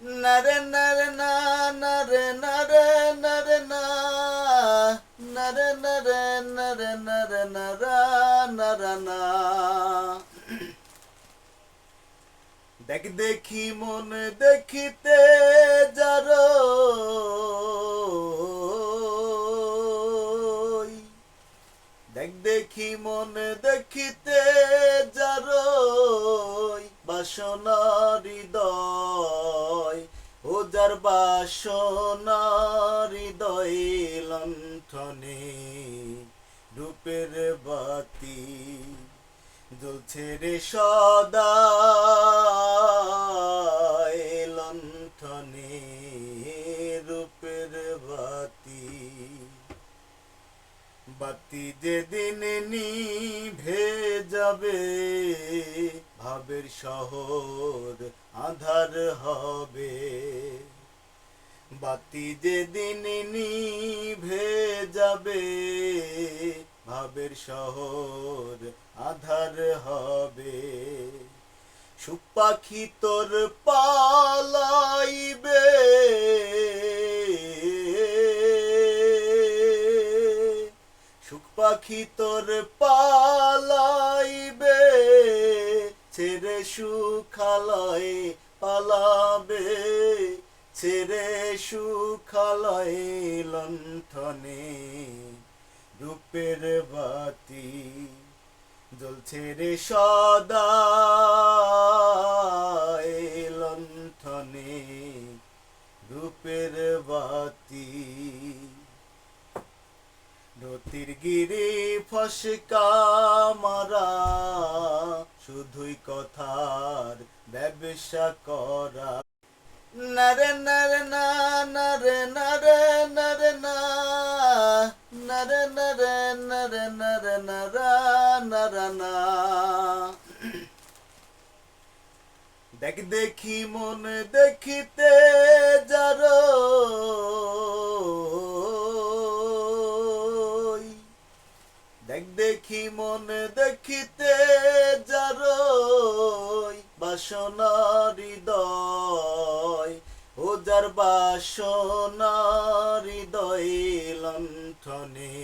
নরে নরে না নরে নরে নরে না নরে নরে নরে নরে নরা নরা না। দেখ দেখি মন দেখিতে যারো, দেখ দেখি মন দেখিতে যারো বাসনা হৃদয়, ও যার বাসনা হৃদয় লণ্ঠনে রূপের বাতি জ্বলছে রে সদা লণ্ঠনে রূপের বাতি। বাতি যেদিন নিভে যাবে ভাবের শহর আধার হবে। বাতি যেদিন নিভে যাবে ভাবের শহর আধার হবে। সুখ পাখি তোর পালাইবে, সুখ পাখি তোর পালাইবে, ছেড়ে সুখালয় পালাবে, ছেড়ে সুখালয় লণ্ঠনে রূপের বাতি জ্বলছে রে সদা লণ্ঠনে রূপের বাতি। রতির গিরি ফসকা মারা, শুধুই কথার ব্যবসা করা। নরে নরে না নরে নরে নরে না নরে নরে নরে নরে নরা নরা না। দেখ দেখি মন দেখিতে যারো, দেখ দেখি মন দেখিতে যারো বাসনা হৃদয়, ও যার বাসনা হৃদয় লণ্ঠনে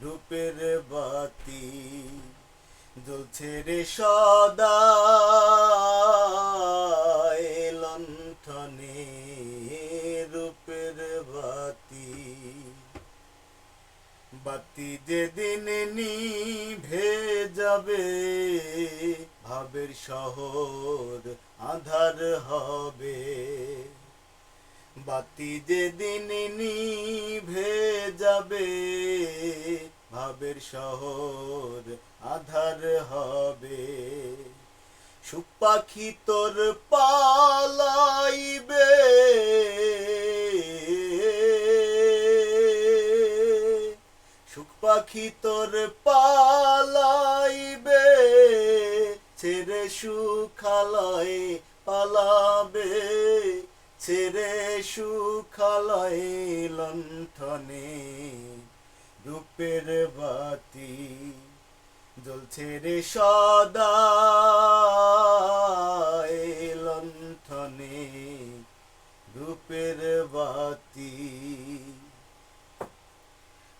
রূপের বাতি জ্বলছে রে সদা লণ্ঠনে রূপের বাতি। বাতি যেদিন নিভে যাবে ভাবের শহর আধার হবে। বাতি যেদিন নিভে যাবে ভাবের শহর আধার হবে। সুখ পাখি তোর পালাইবে, সুখ পাখি তোর পালাইবে, ছেড়ে সুখালয় পালাবে, ছেড়ে সুখালয় লণ্ঠনে রূপের বাতি জ্বলছে রে সদা লণ্ঠনে রূপের বাতি।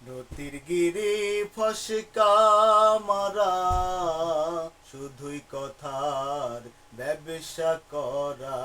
রতির গিরি ফসকা মারা, শুধুই কথার ব্যবসা করা।